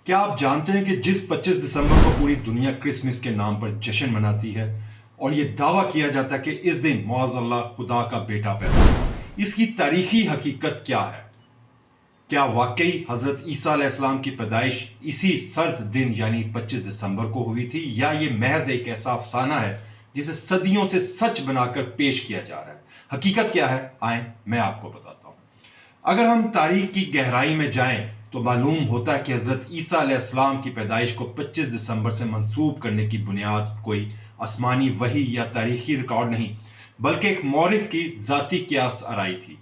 क्या आप जानते हैं कि जिस 25 दिसंबर को पूरी दुनिया क्रिसमस के नाम पर जश्न मनाती है और ये दावा किया जाता है कि इस दिन मुअज़्ज़ल्लाह खुदा का बेटा पैदा हुआ, इसकी तारीखी हकीकत क्या है? क्या वाकई हजरत ईसा अलैहिस्सलाम की पैदाइश इसी सर्द दिन यानी 25 दिसंबर को हुई थी, या ये महज एक ऐसा अफसाना है जिसे सदियों से सच बनाकर पेश किया जा रहा है? हकीकत क्या है, आए मैं आपको बताता हूं। अगर हम तारीख की गहराई में जाएं तो मालूम होता है कि हजरत ईसा अलैहिस्सलाम की पैदाइश को 25 दिसंबर से मंसूब करने की बुनियाद कोई आसमानी वही या तारीखी रिकॉर्ड नहीं, बल्कि एक मौरिख की जाती कियास आराई थी।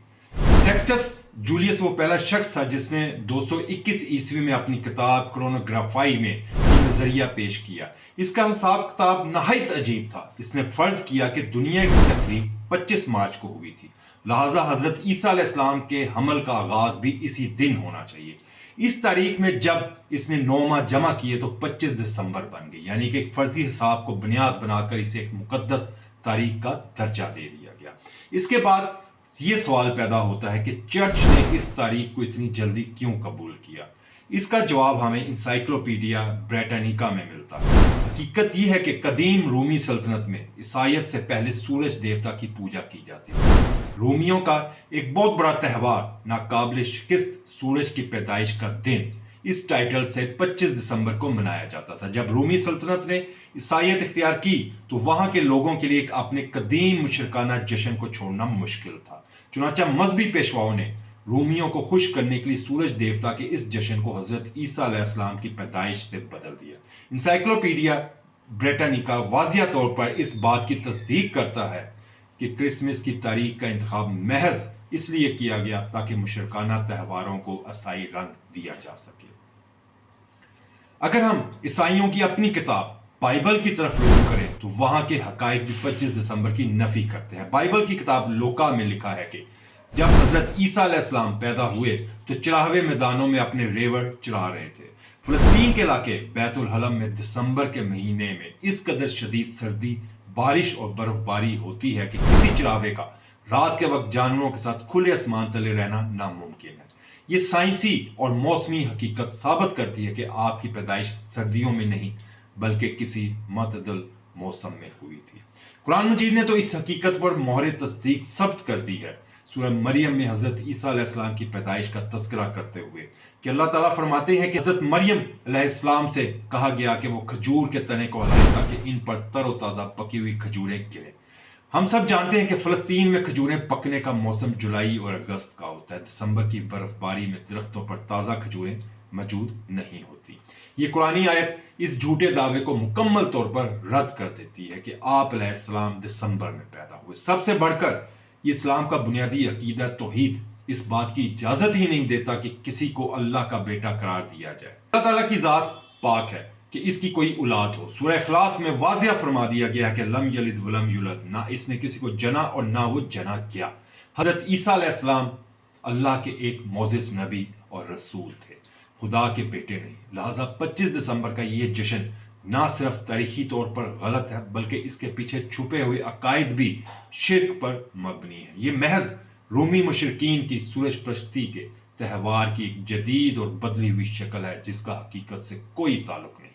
सेक्सटस जूलियस वो पहला शख्स था जिसने 221 ईस्वी में अपनी किताब क्रोनोग्राफाई में ये नजरिया पेश किया। इसका हिसाब किताब नहायत अजीब था। इसने फर्ज किया कि दुनिया की तकरीब 25 मार्च को हुई थी, लिहाजा हजरत ईसा अलैहिस्सलाम के हमल का आगाज भी इसी दिन होना चाहिए। इस तारीख में जब इसने 9 माह जमा किए तो 25 दिसंबर बन गई, यानी कि एक फर्जी हिसाब को बुनियाद बनाकर इसे एक मुकद्दस तारीख का दर्जा दे दिया गया। इसके बाद ये सवाल पैदा होता है कि चर्च ने इस तारीख को इतनी जल्दी क्यों कबूल किया। इसका जवाब हमें इंसाइक्लोपीडिया ब्रिटानिका में मिलता है। हकीकत यह है कि कदीम रूमी सल्तनत में ईसाईयत से पहले सूरज देवता की पूजा की जाती थी। रोमियों का एक बहुत बड़ा त्यौहार नाकाबिल शिकस्त सूरज की पैदाइश का दिन इस टाइटल से 25 दिसंबर को मनाया जाता था। जब रूमी सल्तनत ने ईसाईयत इख्तियार की तो वहां के लोगों के लिए एक अपने कदीम मुशरकाना जश्न को छोड़ना मुश्किल था। चुनांचे मजहबी पेशवाओं ने रोमियों को खुश करने के लिए सूरज देवता के इस जश्न को हजरत ईसा अलैहिस्सलाम की पैदाइश से बदल दिया। इंसाइक्लोपीडिया ब्रिटानिका वाजिया तौर पर इस बात की तस्दीक करता है कि क्रिसमस की तारीख का इंतखाब महज इसलिए किया गया ताकि मुशरकाना त्यौहारों को असाई रंग दिया जा सके। अगर हम ईसाइयों की अपनी किताब बाइबल की तरफ रुजू करें तो वहां के हकाइक भी 25 दिसंबर की नफी करते हैं। बाइबल की किताब लोका में लिखा है कि जब हजरत ईसा अलैहिस्सलाम पैदा हुए तो चराहवे मैदानों में अपने रेवड़ चरा रहे थे। फिलिस्तीन के इलाके बैतुल हलम में दिसंबर के महीने में इस कदर शदीद सर्दी, बारिश और बर्फबारी होती है कि किसी चरावे का रात के वक्त जानवरों के साथ खुले आसमान तले रहना नामुमकिन है। ये साइंसी और मौसमी हकीकत साबित करती है कि आपकी पैदाइश सर्दियों में नहीं बल्कि किसी मतदल मौसम में हुई थी। कुरान मजीद ने तो इस हकीकत पर मोहर तस्दीक सब्त कर दी है। सूरह मरियम में हजरत ईसा अलैहिस्सलाम की पैदाइश का तस्करा करते हुए कि अल्लाह ताला फरमाते हैं कि हजरत मरियम अलैहिस्सलाम से कहा गया कि वो खजूर के तने को हिलाए ताकि इन पर तरोताजा पकी हुई खजूरें गिरे। हम सब जानते हैं कि फलस्तीन में खजूरें पकने का मौसम जुलाई और अगस्त का होता है। दिसंबर की बर्फबारी में दरख्तों पर ताज़ा खजूरें मौजूद नहीं होती। ये कुरानी आयत इस झूठे दावे को मुकम्मल तौर पर रद्द कर देती है कि आप अलैहिस्सलाम दिसंबर में पैदा हुए। सबसे बढ़कर इस्लाम का बुनियादी अकीदा तौहीद इस बात की इजाजत ही नहीं देता कि किसी को अल्लाह का बेटा करार दिया जाए। अल्लाह ताला की जात पाक है कि इसकी कोई औलाद हो। सूरह इखलास में वाजिया फरमा दिया गया कि लम यलिद वलम यूलद, ना इसने किसी को जना और ना वो जना किया। हजरत ईसा अलैहिस्सलाम अल्लाह के एक मोजिज़ नबी और रसूल थे, खुदा के बेटे नहीं। लिहाजा 25 दिसंबर का ये जश्न ना सिर्फ तारीखी तौर पर गलत है बल्कि इसके पीछे छुपे हुए अकायद भी शिर्क पर मबनी है। ये महज रूमी मुशरिकीन की सूरज परस्ती के त्यौहार की एक जदीद और बदली हुई शक्ल है जिसका हकीकत से कोई ताल्लुक नहीं।